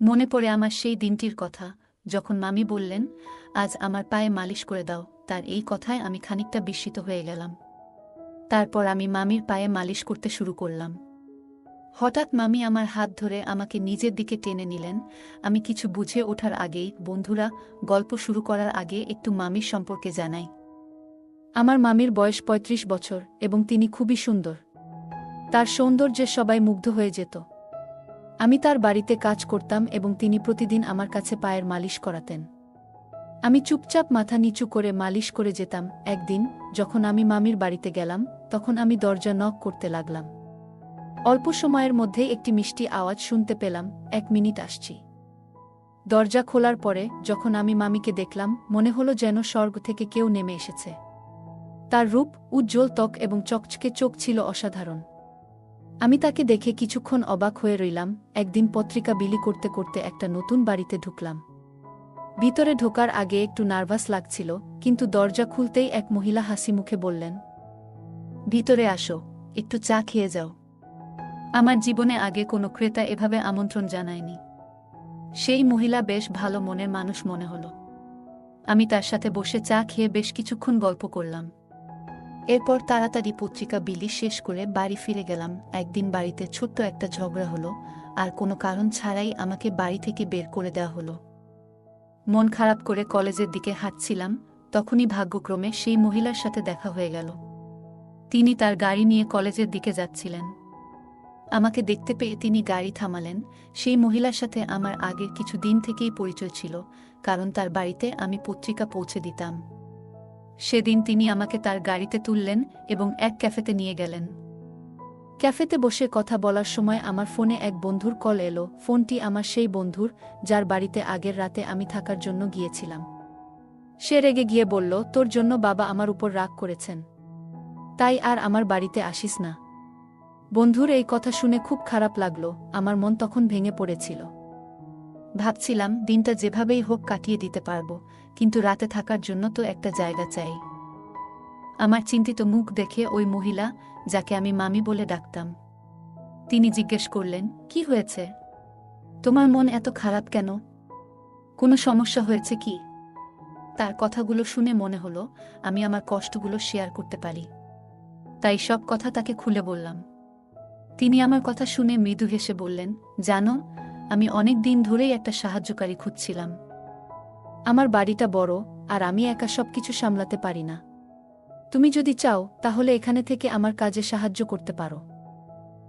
মনে পড়ে আমার সেই দিনটির কথা, যখন মামি বললেন, আজ আমার পায়ে মালিশ করে দাও। তার এই কথায় আমি খানিকটা বিস্মিত হয়ে গেলাম। তারপর আমি মামির পায়ে মালিশ করতে শুরু করলাম। হঠাৎ মামি আমার হাত ধরে আমাকে নিজের দিকে টেনে নিলেন। আমি কিছু বুঝে ওঠার আগেই, বন্ধুরা, গল্প শুরু করার আগে একটু মামির সম্পর্কে জানাই। আমার মামির বয়স ৩৫ বছর এবং তিনি খুবই সুন্দর। তার সৌন্দর্যে সবাই মুগ্ধ হয়ে যেত। আমি তার বাড়িতে কাজ করতাম এবং তিনি প্রতিদিন আমার কাছে পায়ের মালিশ করাতেন। আমি চুপচাপ মাথা নিচু করে মালিশ করে যেতাম। একদিন যখন আমি মামির বাড়িতে গেলাম, তখন আমি দরজা নক করতে লাগলাম। অল্প সময়ের মধ্যে একটি মিষ্টি আওয়াজ শুনতে পেলাম, ১ মিনিট আসছি। দরজা খোলার পরে যখন আমি মামিকে দেখলাম, মনে হলো যেন স্বর্গ থেকে কেউ নেমে এসেছে। তার রূপ, উজ্জ্বল ত্বক এবং চকচকে চোখ ছিল অসাধারণ। আমি তাকে দেখে কিছুক্ষণ অবাক হয়ে রইলাম। একদিন পত্রিকা বিলি করতে করতে একটা নতুন বাড়িতে ঢুকলাম। ভিতরে ঢোকার আগে একটু নার্ভাস লাগছিল, কিন্তু দরজা খুলতেই এক মহিলা হাসি মুখে বললেন, ভিতরে আসো, একটু চা খেয়ে যাও। আমার জীবনে আগে কোনো ক্রেতা এভাবে আমন্ত্রণ জানায়নি। সেই মহিলা বেশ ভালো মনের মানুষ মনে হলো। আমি তার সাথে বসে চা খেয়ে বেশ কিছুক্ষণ গল্প করলাম। এরপর তাড়াতাড়ি পত্রিকা বিলি শেষ করে বাড়ি ফিরে গেলাম। একদিন বাড়িতে ছোট্ট একটা ঝগড়া হলো, আর কোনো কারণ ছাড়াই আমাকে বাড়ি থেকে বের করে দেওয়া হলো। মন খারাপ করে কলেজের দিকে হাঁটছিলাম, তখনই ভাগ্যক্রমে সেই মহিলার সাথে দেখা হয়ে গেল। তিনি তার গাড়ি নিয়ে কলেজের দিকে যাচ্ছিলেন। আমাকে দেখতে পেয়ে তিনি গাড়ি থামালেন। সেই মহিলার সাথে আমার আগের কিছু দিন থেকেই পরিচয় ছিল, কারণ তার বাড়িতে আমি পত্রিকা পৌঁছে দিতাম। সেদিন তিনি আমাকে তার গাড়িতে তুললেন এবং এক ক্যাফেতে নিয়ে গেলেন। ক্যাফেতে বসে কথা বলার সময় আমার ফোনে এক বন্ধুর কল এলো। ফোনটি আমার সেই বন্ধুর, যার বাড়িতে আগের রাতে আমি থাকার জন্য গিয়েছিলাম। সে রেগে গিয়ে বলল, তোর জন্য বাবা আমার উপর রাগ করেছেন, তাই আর আমার বাড়িতে আসিস না। বন্ধুর এই কথা শুনে খুব খারাপ লাগলো। আমার মন তখন ভেঙে পড়েছিল। ভাবছিলাম দিনটা যেভাবেই হোক কাটিয়ে দিতে পারবো, কিন্তু রাতে থাকার জন্য তো একটা জায়গা চাই। আমার চিন্তিত মুখ দেখে ওই মহিলা, যাকে আমি মামি বলে ডাকতাম, তিনি জিজ্ঞেস করলেন, কি হয়েছে? তোমার মন এত খারাপ কেন? কোনো সমস্যা হয়েছে কি? তার কথাগুলো শুনে মনে হলো আমি আমার কষ্টগুলো শেয়ার করতে পারি। তাই সব কথা তাকে খুলে বললাম। তিনি আমার কথা শুনে মৃদু হেসে বললেন, জানো, আমি অনেক দিন ধরেই একটা সাহায্যকারী খুঁজছিলাম। আমার বাড়িটা বড়, আর আমি একা সবকিছু সামলাতে পারি না। তুমি যদি চাও তাহলে এখানে থেকে আমার কাজে সাহায্য করতে পারো।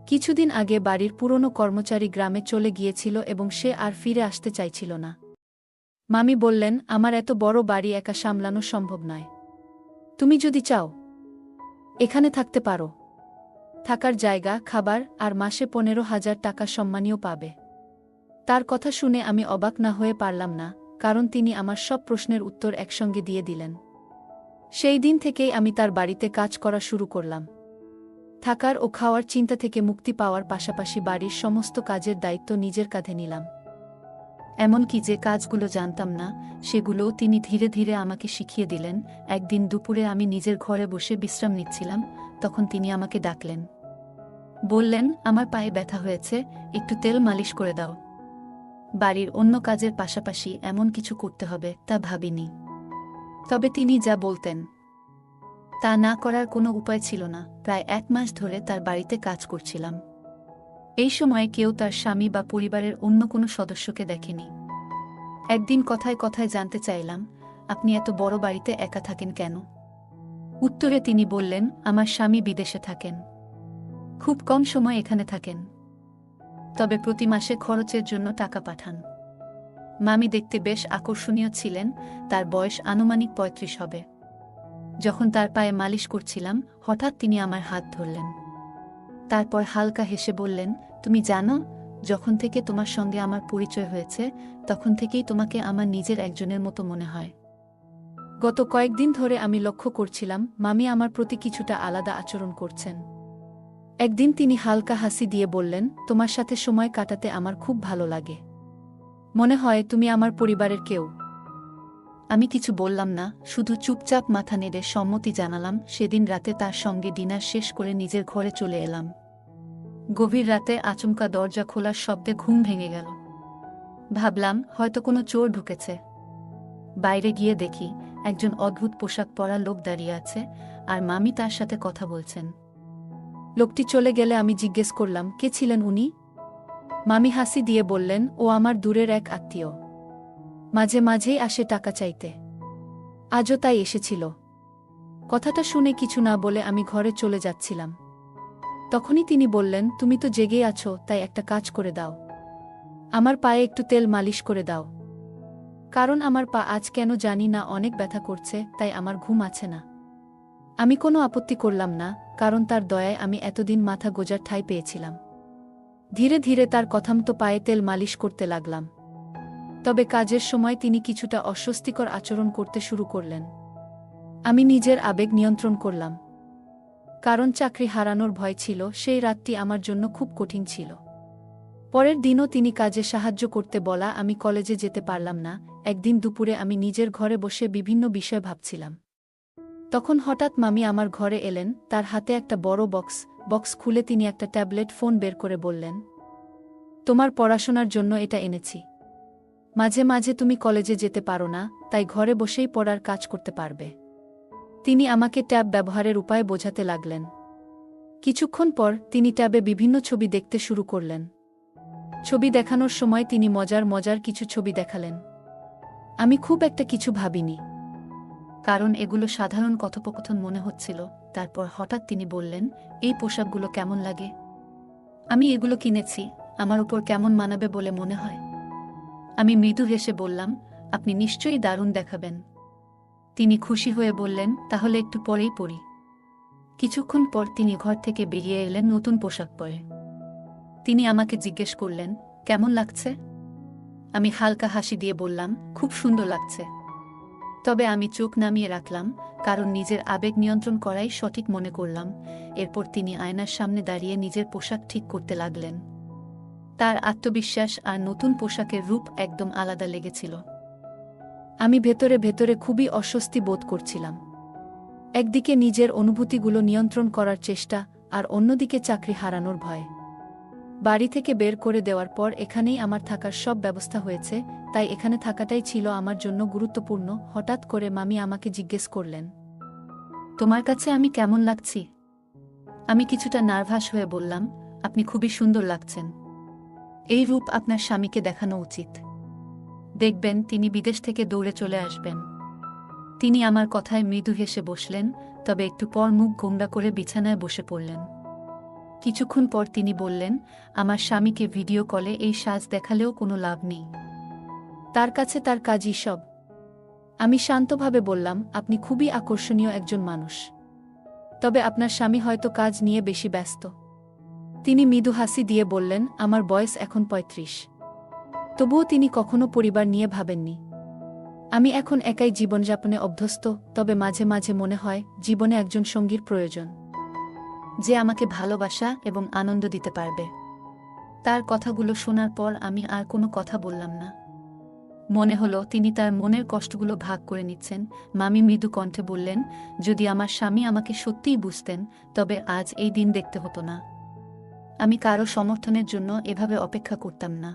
কিছুদিন আগে বাড়ির পুরনো কর্মচারী গ্রামে চলে গিয়েছিল এবং সে আর ফিরে আসতে চাইছিল না। মামি বললেন, আমার এত বড় বাড়ি একা সামলানো সম্ভব নয়। তুমি যদি চাও এখানে থাকতে পারো। থাকার জায়গা, খাবার আর মাসে ১৫,০০০ টাকা সম্মানীয় পাবে। তার কথা শুনে আমি অবাক না হয়ে পারলাম না, কারণ তিনি আমার সব প্রশ্নের উত্তর একসঙ্গে দিয়ে দিলেন। সেই দিন থেকেই আমি তার বাড়িতে কাজ করা শুরু করলাম। থাকার ও খাওয়ার চিন্তা থেকে মুক্তি পাওয়ার পাশাপাশি বাড়ির সমস্ত কাজের দায়িত্ব নিজের কাঁধে নিলাম। এমনকি যে কাজগুলো জানতাম না, সেগুলোও তিনি ধীরে ধীরে আমাকে শিখিয়ে দিলেন। একদিন দুপুরে আমি নিজের ঘরে বসে বিশ্রাম নিচ্ছিলাম, তখন তিনি আমাকে ডাকলেন। বললেন, আমার পায়ে ব্যথা হয়েছে, একটু তেল মালিশ করে দাও। বাড়ির অন্য কাজের পাশাপাশি এমন কিছু করতে হবে তা ভাবিনি। তবে তিনি যা বলতেন তা না করার কোনো উপায় ছিল না। প্রায় ১ মাস ধরে তার বাড়িতে কাজ করছিলাম। এই সময়ে কেউ তার স্বামী বা পরিবারের অন্য কোনো সদস্যকে দেখেনি। একদিন কথায় কথায় জানতে চাইলাম, আপনি এত বড় বাড়িতে একা থাকেন কেন? উত্তরে তিনি বললেন, আমার স্বামী বিদেশে থাকেন, খুব কম সময় এখানে থাকেন, তবে প্রতি মাসে খরচের জন্য টাকা পাঠান। মামি দেখতে বেশ আকর্ষণীয় ছিলেন, তার বয়স আনুমানিক ৩৫ হবে। যখন তার পায়ে মালিশ করছিলাম, হঠাৎ তিনি আমার হাত ধরলেন। তারপর হালকা হেসে বললেন, তুমি জানো, যখন থেকে তোমার সঙ্গে আমার পরিচয় হয়েছে, তখন থেকেই তোমাকে আমার নিজের একজনের মতো মনে হয়। গত কয়েকদিন ধরে আমি লক্ষ্য করছিলাম মামি আমার প্রতি কিছুটা আলাদা আচরণ করছেন। একদিন তিনি হালকা হাসি দিয়ে বললেন, তোমার সাথে সময় কাটাতে আমার খুব ভালো লাগে। মনে হয় তুমি আমার পরিবারের কেউ। আমি কিছু বললাম না, শুধু চুপচাপ মাথা নেড়ে সম্মতি জানালাম। সেদিন রাতে তার সঙ্গে ডিনার শেষ করে নিজের ঘরে চলে এলাম। গভীর রাতে আচমকা দরজা খোলার শব্দে ঘুম ভেঙে গেল। ভাবলাম হয়তো কোনো চোর ঢুকেছে। বাইরে গিয়ে দেখি একজন অদ্ভুত পোশাক পরা লোক দাঁড়িয়ে আছে, আর মামি তার সাথে কথা বলছেন। লোকটি চলে গেলে আমি জিজ্ঞেস করলাম, কে ছিলেন উনি? মামি হাসি দিয়ে বললেন, ও আমার দূরের এক আত্মীয়। মাঝে মাঝেই আসে টাকা চাইতে। আজও তাই এসেছিল। কথাটা শুনে কিছু না বলে আমি ঘরে চলে যাচ্ছিলাম। তখনই তিনি বললেন, তুমি তো জেগেই আছো, তাই একটা কাজ করে দাও। আমার পায়ে একটু তেল মালিশ করে দাও। কারণ আমার পা আজ কেন জানি না অনেক ব্যথা করছে, তাই আমার ঘুম আছে না। আমি কোনো আপত্তি করলাম না, কারণ তার দয়ায় আমি এতদিন মাথা গোজার ঠাঁই পেয়েছিলাম। ধীরে ধীরে তার কথামতো পায়ে তেল মালিশ করতে লাগলাম। তবে কাজের সময় তিনি কিছুটা অস্বস্তিকর আচরণ করতে শুরু করলেন। আমি নিজের আবেগ নিয়ন্ত্রণ করলাম। কারণ চাকরি হারানোর ভয় ছিল, সেই রাতটি আমার জন্য খুব কঠিন ছিল। পরের দিনও তিনি কাজে সাহায্য করতে বলা আমি কলেজে যেতে পারলাম না। একদিন দুপুরে আমি নিজের ঘরে বসে বিভিন্ন বিষয় ভাবছিলাম। তখন হঠাৎ মামি আমার ঘরে এলেন, তার হাতে একটা বড় বক্স খুলে তিনি একটা ট্যাবলেট ফোন বের করে বললেন, তোমার পড়াশোনার জন্য এটা এনেছি। মাঝে মাঝে তুমি কলেজে যেতে পারো না, তাই ঘরে বসেই পড়ার কাজ করতে পারবে। তিনি আমাকে ট্যাব ব্যবহারের উপায় বোঝাতে লাগলেন। কিছুক্ষণ পর তিনি ট্যাবে বিভিন্ন ছবি দেখতে শুরু করলেন। ছবি দেখানোর সময় তিনি মজার কিছু ছবি দেখালেন। আমি খুব একটা কিছু ভাবিনি, কারণ এগুলো সাধারণ কথোপকথন মনে হচ্ছিল। তারপর হঠাৎ তিনি বললেন, এই পোশাকগুলো কেমন লাগে? আমি এগুলো কিনেছি, আমার উপর কেমন মানাবে বলে মনে হয়? আমি মৃদু হেসে বললাম, আপনি নিশ্চয়ই দারুণ দেখাবেন। তিনি খুশি হয়ে বললেন, তাহলে একটু পরেই পরি। কিছুক্ষণ পর তিনি ঘর থেকে বেরিয়ে এলেন নতুন পোশাক পরে। তিনি আমাকে জিজ্ঞেস করলেন, কেমন লাগছে? আমি হালকা হাসি দিয়ে বললাম, খুব সুন্দর লাগছে। তবে আমি চোখ নামিয়ে রাখলাম, কারণ নিজের আবেগ নিয়ন্ত্রণ করাই সঠিক মনে করলাম। এরপর তিনি আয়নার সামনে দাঁড়িয়ে নিজের পোশাক ঠিক করতে লাগলেন। তার আত্মবিশ্বাস আর নতুন পোশাকের রূপ একদম আলাদা লেগেছিল। আমি ভেতরে ভেতরে খুবই অস্বস্তি বোধ করছিলাম। একদিকে নিজের অনুভূতিগুলো নিয়ন্ত্রণ করার চেষ্টা, আর অন্যদিকে চাকরি হারানোর ভয়। বাড়ি থেকে বের করে দেওয়ার পর এখানেই আমার থাকার সব ব্যবস্থা হয়েছে, তাই এখানে থাকাটাই ছিল আমার জন্য গুরুত্বপূর্ণ। হঠাৎ করে মামি আমাকে জিজ্ঞেস করলেন, তোমার কাছে আমি কেমন লাগছি? আমি কিছুটা নার্ভাস হয়ে বললাম, আপনি খুবই সুন্দর লাগছেন। এই রূপ আপনার স্বামীকে দেখানো উচিত। দেখবেন তিনি বিদেশ থেকে দৌড়ে চলে আসবেন। তিনি আমার কথায় মৃদু হেসে বসলেন, তবে একটু পর মুখ গোমড়া করে বিছানায় বসে পড়লেন। কিছুক্ষণ পর তিনি বললেন, আমার স্বামীকে ভিডিও কলে এই সাজ দেখালেও কোনো লাভ নেই। তার কাছে তার কাজই সব। আমি শান্তভাবে বললাম, আপনি খুবই আকর্ষণীয় একজন মানুষ। তবে আপনার স্বামী হয়তো কাজ নিয়ে বেশি ব্যস্ত। তিনি মৃদু হাসি দিয়ে বললেন, আমার বয়স এখন ৩৫। তবুও তিনি কখনো পরিবার নিয়ে ভাবেননি। আমি এখন একাই জীবনযাপনে অভ্যস্ত, তবে মাঝে মাঝে মনে হয় জীবনে একজন সঙ্গীর প্রয়োজন, যে আমাকে ভালোবাসা এবং আনন্দ দিতে পারবে। তার কথাগুলো শোনার পর আমি আর কোনো কথা বললাম না। মনে হলো তিনি তার মনের কষ্টগুলো ভাগ করে নিচ্ছেন। মামি মৃদু কণ্ঠে বললেন, যদি আমার স্বামী আমাকে সত্যিই বুঝতেন, তবে আজ এই দিন দেখতে হতো না। আমি কারো সমর্থনের জন্য এভাবে অপেক্ষা করতাম না।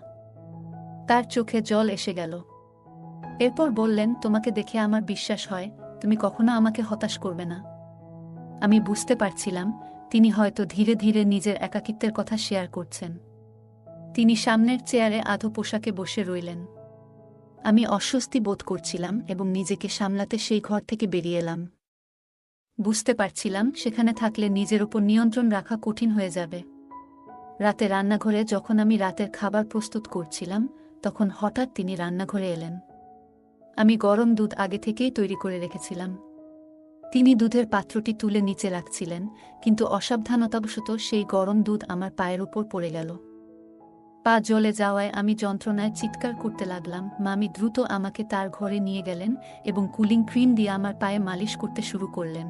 তার চোখে জল এসে গেল। এরপর বললেন, তোমাকে দেখে আমার বিশ্বাস হয় তুমি কখনো আমাকে হতাশ করবে না। আমি বুঝতে পারছিলাম তিনি হয়তো ধীরে ধীরে নিজের একাকিত্বের কথা শেয়ার করছেন। তিনি সামনের চেয়ারে আধো পোশাকে বসে রইলেন। আমি অস্বস্তি বোধ করছিলাম এবং নিজেকে সামলাতে সেই ঘর থেকে বেরিয়ে এলাম। বুঝতে পারছিলাম সেখানে থাকলে নিজের উপর নিয়ন্ত্রণ রাখা কঠিন হয়ে যাবে। রাতে রান্নাঘরে যখন আমি রাতের খাবার প্রস্তুত করছিলাম, তখন হঠাৎ তিনি রান্নাঘরে এলেন। আমি গরম দুধ আগে থেকেই তৈরি করে রেখেছিলাম। তিনি দুধের পাত্রটি তুলে নিচে রাখছিলেন, কিন্তু অসাবধানতাবশত সেই গরম দুধ আমার পায়ের উপর পড়ে গেল। পা জ্বলে যাওয়ায় আমি যন্ত্রণায় চিৎকার করতে লাগলাম। মামি দ্রুত আমাকে তার ঘরে নিয়ে গেলেন এবং কুলিং ক্রিম দিয়ে আমার পায়ে মালিশ করতে শুরু করলেন।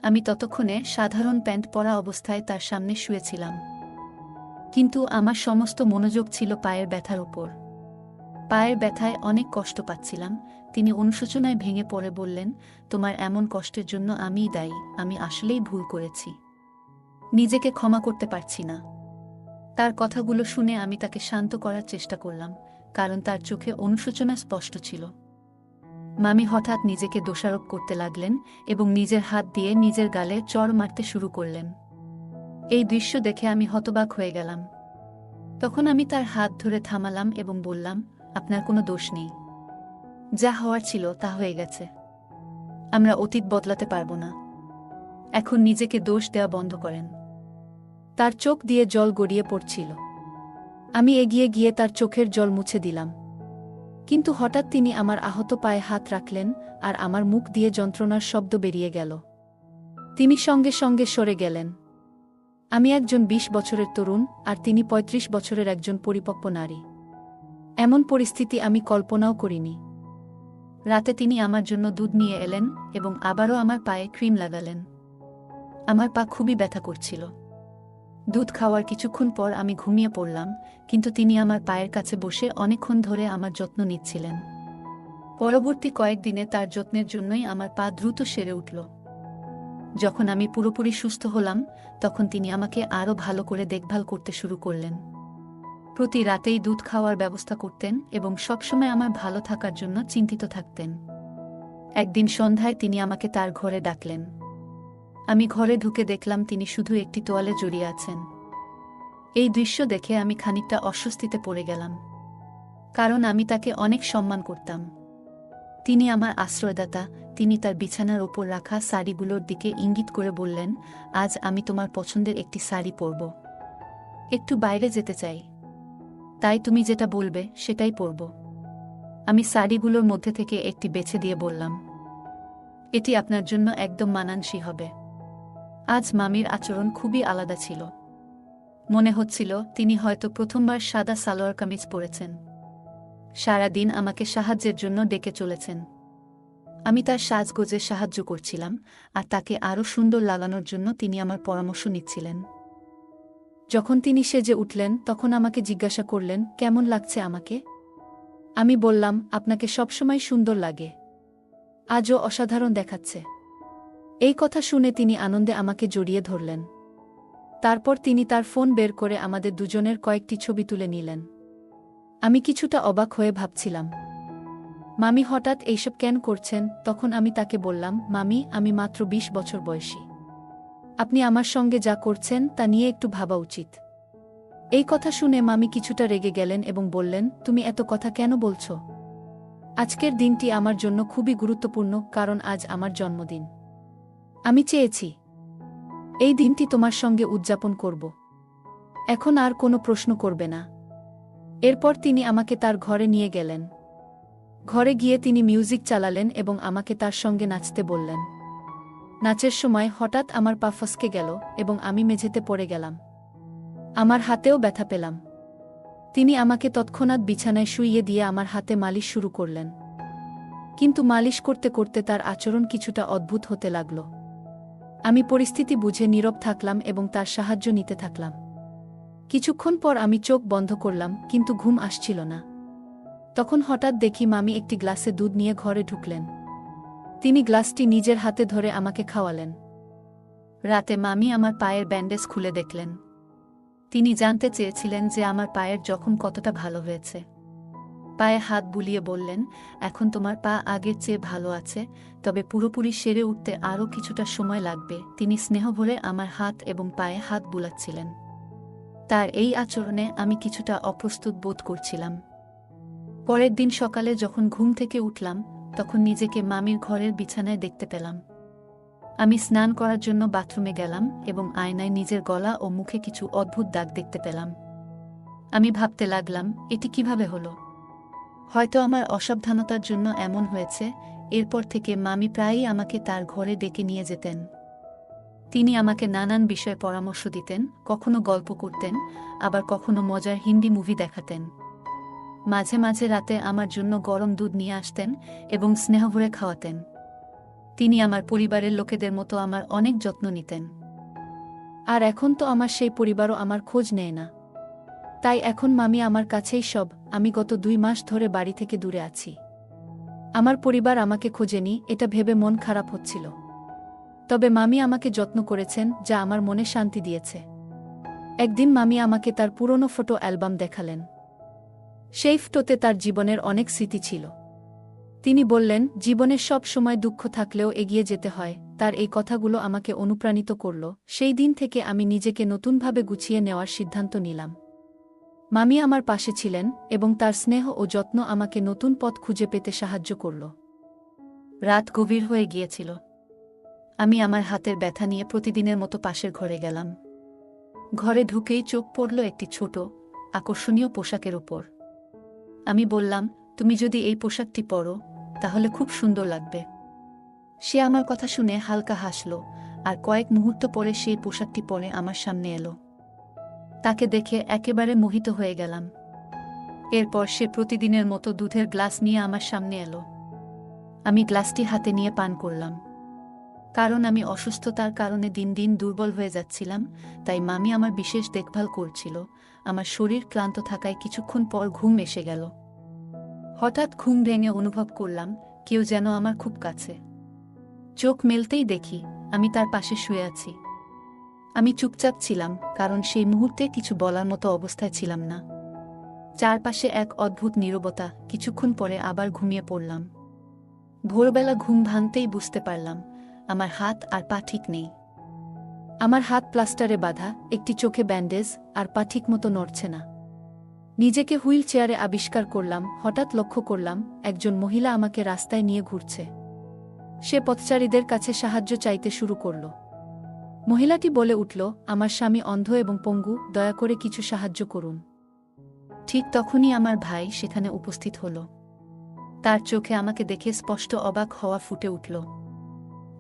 আমি ততক্ষণে সাধারণ প্যান্ট পরা অবস্থায় তার সামনে শুয়েছিলাম, কিন্তু আমার সমস্ত মনোযোগ ছিল পায়ের ব্যথার উপর। পায়ের ব্যথায় অনেক কষ্ট পাচ্ছিলাম। তিনি অনুশোচনায় ভেঙে পড়ে বললেন, তোমার এমন কষ্টের জন্য আমিই দায়ী। আমি আসলেই ভুল করেছি, নিজেকে ক্ষমা করতে পারছি না। তার কথাগুলো শুনে আমি তাকে শান্ত করার চেষ্টা করলাম, কারণ তার চোখে অনুশোচনা স্পষ্ট ছিল। মামি হঠাৎ নিজেকে দোষারোপ করতে লাগলেন এবং নিজের হাত দিয়ে নিজের গালে চড় মারতে শুরু করলেন। এই দৃশ্য দেখে আমি হতবাক হয়ে গেলাম। তখন আমি তার হাত ধরে থামালাম এবং বললাম, আপনার কোনো দোষ নেই। যা হওয়ার ছিল তা হয়ে গেছে। আমরা অতীত বদলাতে পারব না। এখন নিজেকে দোষ দেওয়া বন্ধ করেন। তার চোখ দিয়ে জল গড়িয়ে পড়ছিল। আমি এগিয়ে গিয়ে তার চোখের জল মুছে দিলাম। কিন্তু হঠাৎ তিনি আমার আহত পায়ে হাত রাখলেন আর আমার মুখ দিয়ে যন্ত্রণার শব্দ বেরিয়ে গেল। তিনি সঙ্গে সঙ্গে সরে গেলেন। আমি একজন ২০ বছরের তরুণ আর তিনি ৩৫ বছরের একজন পরিপক্ব নারী। এমন পরিস্থিতি আমি কল্পনাও করিনি। রাতে তিনি আমার জন্য দুধ নিয়ে এলেন এবং আবারও আমার পায়ে ক্রিম লাগালেন। আমার পা খুবই ব্যথা করছিল। দুধ খাওয়ার কিছুক্ষণ পর আমি ঘুমিয়ে পড়লাম, কিন্তু তিনি আমার পায়ের কাছে বসে অনেকক্ষণ ধরে আমার যত্ন নিচ্ছিলেন। পরবর্তী কয়েকদিনে তার যত্নের জন্যই আমার পা দ্রুত সেরে উঠল। যখন আমি পুরোপুরি সুস্থ হলাম, তখন তিনি আমাকে আরও ভালো করে দেখভাল করতে শুরু করলেন। প্রতি রাতেই দুধ খাওয়ার ব্যবস্থা করতেন এবং সবসময় আমার ভালো থাকার জন্য চিন্তিত থাকতেন। একদিন সন্ধ্যায় তিনি আমাকে তার ঘরে ডাকলেন। আমি ঘরে ঢুকে দেখলাম তিনি শুধু একটি তোয়ালে জড়িয়ে আছেন। এই দৃশ্য দেখে আমি খানিকটা অস্বস্তিতে পড়ে গেলাম, কারণ আমি তাকে অনেক সম্মান করতাম। তিনি আমার আশ্রয়দাতা। তিনি তার বিছানার ওপর রাখা শাড়িগুলোর দিকে ইঙ্গিত করে বললেন, আজ আমি তোমার পছন্দের একটি শাড়ি পরব। একটু বাইরে যেতে চাই, তাই তুমি যেটা বলবে সেটাই পরব। আমি শাড়িগুলোর মধ্যে থেকে একটি বেছে দিয়ে বললাম, এটি আপনার জন্য একদম মানানসই হবে। আজ মামির আচরণ খুবই আলাদা ছিল। মনে হচ্ছিল তিনি হয়তো প্রথমবার সাদা সালোয়ার কামিজ পরেছেন। সারা দিন আমাকে সাহায্যের জন্য ডেকে চলেছেন। আমি তার সাজগোজে সাহায্য করছিলাম আর তাকে আরও সুন্দর লাগানোর জন্য তিনি আমার পরামর্শ নিচ্ছিলেন। যখন তিনি সেজে উঠলেন, তখন আমাকে জিজ্ঞাসা করলেন, কেমন লাগছে আমাকে? আমি বললাম, আপনাকে সবসময় সুন্দর লাগে, আজও অসাধারণ দেখাচ্ছে। এই কথা শুনে তিনি আনন্দে আমাকে জড়িয়ে ধরলেন। তারপর তিনি তার ফোন বের করে আমাদের দুজনের কয়েকটি ছবি তুলে নিলেন। আমি কিছুটা অবাক হয়ে ভাবছিলাম, মামি হঠাৎ এইসব কেন করছেন? তখন আমি তাকে বললাম, মামি, আমি মাত্র ২০ বছর বয়সী। আপনি আমার সঙ্গে যা করছেন তা নিয়ে একটু ভাবা উচিত। এই কথা শুনে মামি কিছুটা রেগে গেলেন এবং বললেন, তুমি এত কথা কেন বলছো? আজকের দিনটি আমার জন্য খুবই গুরুত্বপূর্ণ, কারণ আজ আমার জন্মদিন। আমি চেয়েছি এই দিনটি তোমার সঙ্গে উদযাপন করব। এখন আর কোনো প্রশ্ন করবে না। এরপর তিনি আমাকে তার ঘরে নিয়ে গেলেন। ঘরে গিয়ে তিনি মিউজিক চালালেন এবং আমাকে তার সঙ্গে নাচতে বললেন। নাচের সময় হঠাৎ আমার পা ফসকে গেল এবং আমি মেঝেতে পড়ে গেলাম। আমার হাতেও ব্যথা পেলাম। তিনি আমাকে তৎক্ষণাৎ বিছানায় শুইয়ে দিয়ে আমার হাতে মালিশ শুরু করলেন। কিন্তু মালিশ করতে করতে তার আচরণ কিছুটা অদ্ভুত হতে লাগল। আমি পরিস্থিতি বুঝে নীরব থাকলাম এবং তার সাহায্য নিতে থাকলাম। কিছুক্ষণ পর আমি চোখ বন্ধ করলাম, কিন্তু ঘুম আসছিল না। তখন হঠাৎ দেখি মামি একটি গ্লাসে দুধ নিয়ে ঘরে ঢুকলেন। তিনি গ্লাসটি নিজের হাতে ধরে আমাকে খাওয়ালেন। রাতে মামি আমার পায়ের ব্যান্ডেজ খুলে দেখলেন। তিনি জানতে চেয়েছিলেন যে আমার পায়ের জখম কতটা ভালো হয়েছে। পায়ে হাত বুলিয়ে বললেন, এখন তোমার পা আগের চেয়ে ভালো আছে, তবে পুরোপুরি সেরে উঠতে আরও কিছুটা সময় লাগবে। তিনি স্নেহ ভরে আমার হাত এবং পায়ে হাত বুলাচ্ছিলেন। তার এই আচরণে আমি কিছুটা অপ্রস্তুত বোধ করছিলাম। পরের দিন সকালে যখন ঘুম থেকে উঠলাম, তখন নিজেকে মামির ঘরের বিছানায় দেখতে পেলাম। আমি স্নান করার জন্য বাথরুমে গেলাম এবং আয়নায় নিজের গলা ও মুখে কিছু অদ্ভুত দাগ দেখতে পেলাম। আমি ভাবতে লাগলাম, এটি কিভাবে হলো? হয়তো আমার অসাবধানতার জন্য এমন হয়েছে। এরপর থেকে মামি প্রায়ই আমাকে তার ঘরে ডেকে নিয়ে যেতেন। তিনি আমাকে নানান বিষয়ে পরামর্শ দিতেন, কখনো গল্প করতেন, আবার কখনো মজার হিন্দি মুভি দেখাতেন। মাঝে মাঝে রাতে আমার জন্য গরম দুধ নিয়ে আসতেন এবং স্নেহ ভরে খাওয়াতেন। তিনি আমার পরিবারের লোকেদের মতো আমার অনেক যত্ন নিতেন। আর এখন তো আমার সেই পরিবারও আমার খোঁজ নেয় না। তাই এখন মামি আমার কাছেই সব। আমি গত ২ মাস ধরে বাড়ি থেকে দূরে আছি। আমার পরিবার আমাকে খোঁজেনি, এটা ভেবে মন খারাপ হচ্ছিল। তবে মামি আমাকে যত্ন করেছেন, যা আমার মনে শান্তি দিয়েছে। একদিন মামি আমাকে তার পুরনো ফটো অ্যালবাম দেখালেন। সেই ফটোতে তার জীবনের অনেক স্মৃতি ছিল। তিনি বললেন, জীবনের সব সময় দুঃখ থাকলেও এগিয়ে যেতে হয়। তার এই কথাগুলো আমাকে অনুপ্রাণিত করল। সেই দিন থেকে আমি নিজেকে নতুনভাবে গুছিয়ে নেওয়ার সিদ্ধান্ত নিলাম। মামি আমার পাশে ছিলেন এবং তার স্নেহ ও যত্ন আমাকে নতুন পথ খুঁজে পেতে সাহায্য করল। রাত গভীর হয়ে গিয়েছিল। আমি আমার হাতের ব্যথা নিয়ে প্রতিদিনের মতো পাশের ঘরে গেলাম। ঘরে ঢুকেই চোখ পড়ল একটি ছোট, আকর্ষণীয় পোশাকের উপর। আমি বললাম, তুমি যদি এই পোশাকটি পরো তাহলে খুব সুন্দর লাগবে। সে আমার কথা শুনে হালকা হাসল, আর কয়েক মুহূর্ত পরে সেই পোশাকটি পরে আমার সামনে এলো। তাকে দেখে একেবারে মোহিত হয়ে গেলাম। এরপর সে প্রতিদিনের মতো দুধের গ্লাস নিয়ে আমার সামনে এলো। আমি গ্লাসটি হাতে নিয়ে পান করলাম। কারণ আমি অসুস্থতার কারণে দিন দিন দুর্বল হয়ে যাচ্ছিলাম, তাই মামি আমার বিশেষ দেখভাল করছিল। আমার শরীর ক্লান্ত থাকায় কিছুক্ষণ পর ঘুম এসে গেল। হঠাৎ ঘুম ভেঙে অনুভব করলাম কেউ যেন আমার খুব কাছে। চোখ মেলতেই দেখি আমি তার পাশে শুয়ে আছি। আমি চুপচাপ ছিলাম, কারণ সেই মুহূর্তে কিছু বলার মতো অবস্থায় ছিলাম না। চারপাশে এক অদ্ভুত নীরবতা। কিছুক্ষণ পরে আবার ঘুমিয়ে পড়লাম। ভোরবেলা ঘুম ভাঙতেই বুঝতে পারলাম আমার হাত আর পা ঠিক নেই। আমার হাত প্লাস্টারে বাঁধা, একটি চোখে ব্যান্ডেজ, আর পা ঠিক মতো নড়ছে না। নিজেকে হুইল চেয়ারে আবিষ্কার করলাম। হঠাৎ লক্ষ্য করলাম একজন মহিলা আমাকে রাস্তায় নিয়ে ঘুরছে। সে পথচারীদের কাছে সাহায্য চাইতে শুরু করল। মহিলাটি বলে উঠল, আমার স্বামী অন্ধ এবং পঙ্গু, দয়া করে কিছু সাহায্য করুন। ঠিক তখনই আমার ভাই সেখানে উপস্থিত হল। তার চোখে আমাকে দেখে স্পষ্ট অবাক হওয়া ফুটে উঠল।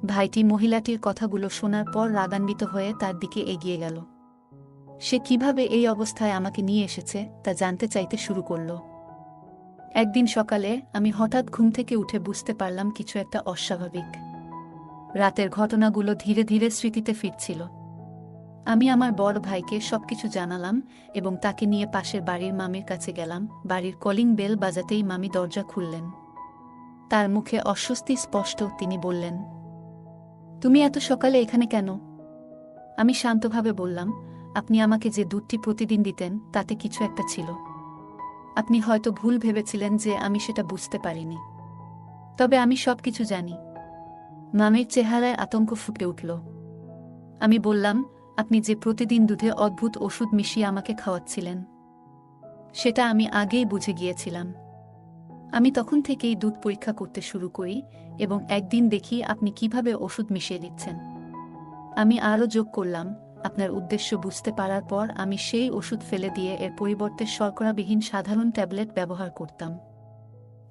ভাইটি মহিলাটির কথাগুলো শোনার পর রাগান্বিত হয়ে তার দিকে এগিয়ে গেল। সে কিভাবে এই অবস্থায় আমাকে নিয়ে এসেছে তা জানতে চাইতে শুরু করল। একদিন সকালে আমি হঠাৎ ঘুম থেকে উঠে বুঝতে পারলাম কিছু একটা অস্বাভাবিক। রাতের ঘটনাগুলো ধীরে ধীরে স্মৃতিতে ফিরছিল। আমি আমার বড় ভাইকে সবকিছু জানালাম এবং তাকে নিয়ে পাশের বাড়ির মামির কাছে গেলাম। বাড়ির কলিং বেল বাজাতেই মামি দরজা খুললেন। তার মুখে অস্বস্তি স্পষ্ট। তিনি বললেন, তুমি এত সকালে এখানে কেন? আমি শান্তভাবে বললাম, আপনি আমাকে যে দুধটি প্রতিদিন দিতেন তাতে কিছু একটা ছিল। আপনি হয়তো ভুল ভেবেছিলেন যে আমি সেটা বুঝতে পারিনি। তবে আমি সবকিছু জানি। মামির চেহারায় আতঙ্ক ফুটে উঠল। আমি বললাম, আপনি যে প্রতিদিন দুধে অদ্ভুত ওষুধ মিশিয়ে আমাকে খাওয়াচ্ছিলেন সেটা আমি আগেই বুঝে গিয়েছিলাম। আমি তখন থেকেই দুধ পরীক্ষা করতে শুরু করি এবং একদিন দেখি আপনি কিভাবে ওষুধ মিশিয়ে দিচ্ছেন। আমি আরও যোগ করলাম, আপনার উদ্দেশ্য বুঝতে পারার পর আমি সেই ওষুধ ফেলে দিয়ে এর পরিবর্তে শর্করাবিহীন সাধারণ ট্যাবলেট ব্যবহার করতাম।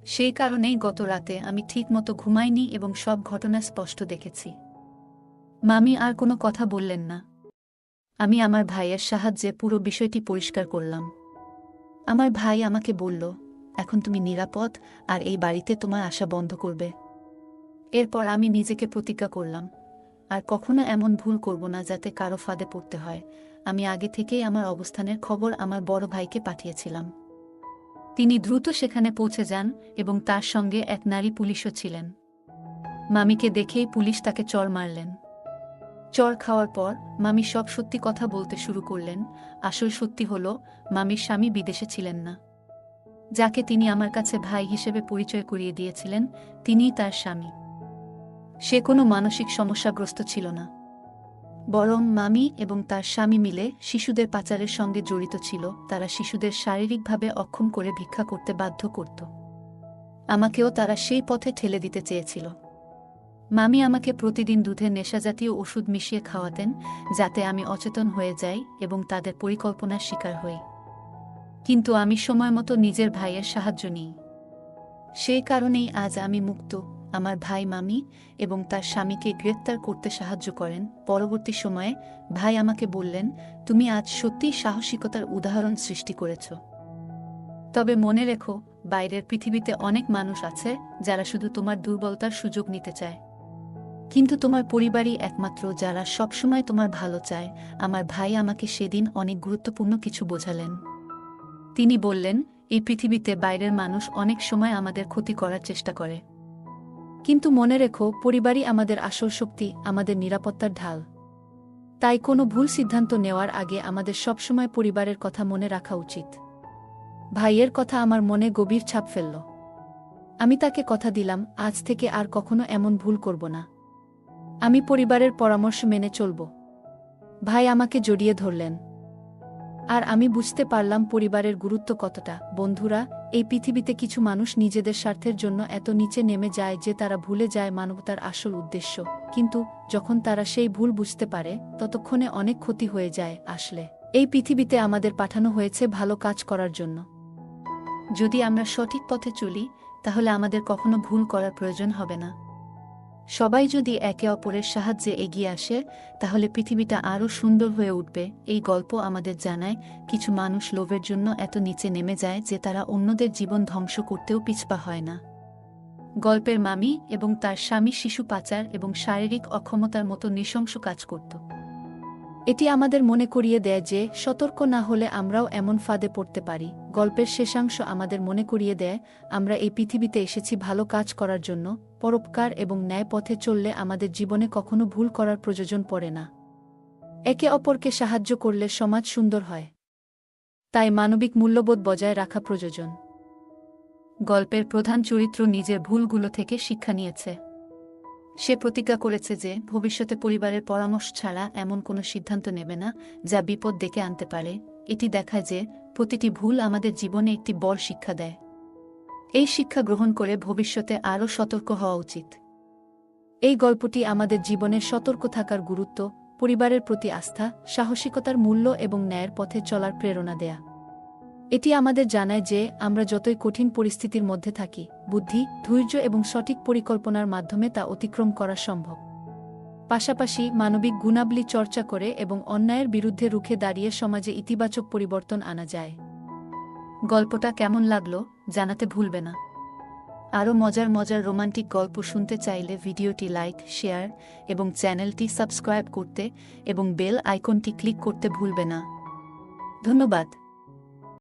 সেই কারণেই গত রাতে আমি ঠিকমতো ঘুমাইনি এবং সব ঘটনা স্পষ্ট দেখেছি। মামি আর কোনো কথা বললেন না। আমি আমার ভাইয়ের সাহায্যে পুরো বিষয়টি পরিষ্কার করলাম। আমার ভাই আমাকে বলল, এখন তুমি নিরাপদ আর এই বাড়িতে তোমার আসা বন্ধ করবে। এরপর আমি নিজেকে প্রতিজ্ঞা করলাম, আর কখনো এমন ভুল করব না যাতে কারো ফাঁদে পড়তে হয়। আমি আগে থেকেই আমার অবস্থানের খবর আমার বড় ভাইকে পাঠিয়েছিলাম। তিনি দ্রুত সেখানে পৌঁছে যান এবং তার সঙ্গে এক নারী পুলিশও ছিলেন। মামিকে দেখেই পুলিশ তাকে চড় মারলেন। চড় খাওয়ার পর মামি সব সত্যি কথা বলতে শুরু করলেন। আসল সত্যি হলো, মামির স্বামী বিদেশে ছিলেন না। যাকে তিনি আমার কাছে ভাই হিসেবে পরিচয় করিয়ে দিয়েছিলেন তিনিই তার স্বামী। সে কোনো মানসিক সমস্যাগ্রস্ত ছিল না, বরং মামি এবং তার স্বামী মিলে শিশুদের পাচারের সঙ্গে জড়িত ছিল। তারা শিশুদের শারীরিকভাবে অক্ষম করে ভিক্ষা করতে বাধ্য করত। আমাকেও তারা সেই পথে ঠেলে দিতে চেয়েছিল। মামি আমাকে প্রতিদিন দুধে নেশাজাতীয় ওষুধ মিশিয়ে খাওয়াতেন যাতে আমি অচেতন হয়ে যাই এবং তাদের পরিকল্পনার শিকার হই। কিন্তু আমি সময়মতো নিজের ভাইয়ের সাহায্য নিই। সেই কারণেই আজ আমি মুক্ত। আমার ভাই মামি এবং তার স্বামীকে গ্রেপ্তার করতে সাহায্য করেন। পরবর্তী সময়ে ভাই আমাকে বললেন, তুমি আজ সত্যিই সাহসিকতার উদাহরণ সৃষ্টি করেছ। তবে মনে রেখো, বাইরের পৃথিবীতে অনেক মানুষ আছে যারা শুধু তোমার দুর্বলতার সুযোগ নিতে চায়, কিন্তু তোমার পরিবারই একমাত্র যারা সবসময় তোমার ভালো চায়। আমার ভাই আমাকে সেদিন অনেক গুরুত্বপূর্ণ কিছু বোঝালেন। তিনি বললেন, এই পৃথিবীতে বাইরের মানুষ অনেক সময় আমাদের ক্ষতি করার চেষ্টা করে, কিন্তু মনে রেখো, পরিবারই আমাদের আসল শক্তি, আমাদের নিরাপত্তার ঢাল। তাই কোনো ভুল সিদ্ধান্ত নেওয়ার আগে আমাদের সবসময় পরিবারের কথা মনে রাখা উচিত। ভাইয়ের কথা আমার মনে গভীর ছাপ ফেলল। আমি তাকে কথা দিলাম, আজ থেকে আর কখনো এমন ভুল করব না। আমি পরিবারের পরামর্শ মেনে চলব। ভাই আমাকে জড়িয়ে ধরলেন। আর আমি বুঝতে পারলাম পরিবারের গুরুত্ব কতটা। বন্ধুরা, এই পৃথিবীতে কিছু মানুষ নিজেদের স্বার্থের জন্য এত নিচে নেমে যায় যে তারা ভুলে যায় মানবতার আসল উদ্দেশ্য। কিন্তু যখন তারা সেই ভুল বুঝতে পারে, ততক্ষণে অনেক ক্ষতি হয়ে যায়। আসলে এই পৃথিবীতে আমাদের পাঠানো হয়েছে ভালো কাজ করার জন্য। যদি আমরা সঠিক পথে চলি, তাহলে আমাদের কখনো ভুল করার প্রয়োজন হবে না। সবাই যদি একে অপরের সাহায্যে এগিয়ে আসে, তাহলে পৃথিবীটা আরও সুন্দর হয়ে উঠবে। এই গল্প আমাদের জানায়, কিছু মানুষ লোভের জন্য এত নিচে নেমে যায় যে তারা অন্যদের জীবন ধ্বংস করতেও পিছপা হয় না। গল্পের মামি এবং তার স্বামী শিশু পাচার এবং শারীরিক অক্ষমতার মতো নৃশংস কাজ করত। এটি আমাদের মনে করিয়ে দেয় যে সতর্ক না হলে আমরাও এমন ফাঁদে পড়তে পারি। গল্পের শেষাংশ আমাদের মনে করিয়ে দেয়, আমরা এই পৃথিবীতে এসেছি ভালো কাজ করার জন্য। পরোপকার এবং ন্যায় পথে চললে আমাদের জীবনে কখনো ভুল করার প্রয়োজন পড়ে না। একে অপরকে সাহায্য করলে সমাজ সুন্দর হয়। তাই মানবিক মূল্যবোধ বজায় রাখা প্রয়োজন। গল্পের প্রধান চরিত্র নিজের ভুলগুলো থেকে শিক্ষা নিয়েছে। সে প্রতিজ্ঞা করেছে যে ভবিষ্যতে পরিবারের পরামর্শ ছাড়া এমন কোনো সিদ্ধান্ত নেবে না যা বিপদ ডেকে আনতে পারে। এটি দেখায় যে প্রতিটি ভুল আমাদের জীবনে একটি বড় শিক্ষা দেয়। এই শিক্ষা গ্রহণ করে ভবিষ্যতে আরও সতর্ক হওয়া উচিত। এই গল্পটি আমাদের জীবনে সতর্ক থাকার গুরুত্ব, পরিবারের প্রতি আস্থা, সাহসিকতার মূল্য এবং ন্যায়ের পথে চলার প্রেরণা দেয়া। এটি আমাদের জানায় যে আমরা যতই কঠিন পরিস্থিতির মধ্যে থাকি, বুদ্ধি, ধৈর্য এবং সঠিক পরিকল্পনার মাধ্যমে তা অতিক্রম করা সম্ভব। পাশাপাশি মানবিক গুণাবলী চর্চা করে এবং অন্যায়ের বিরুদ্ধে রুখে দাঁড়িয়ে সমাজে ইতিবাচক পরিবর্তন আনা যায়। গল্পটা কেমন লাগলো জানাতে ভুলবে না। আরও মজার মজার রোমান্টিক গল্প শুনতে চাইলে ভিডিওটি লাইক, শেয়ার এবং চ্যানেলটি সাবস্ক্রাইব করতে এবং বেল আইকনটি ক্লিক করতে ভুলবে না। ধন্যবাদ।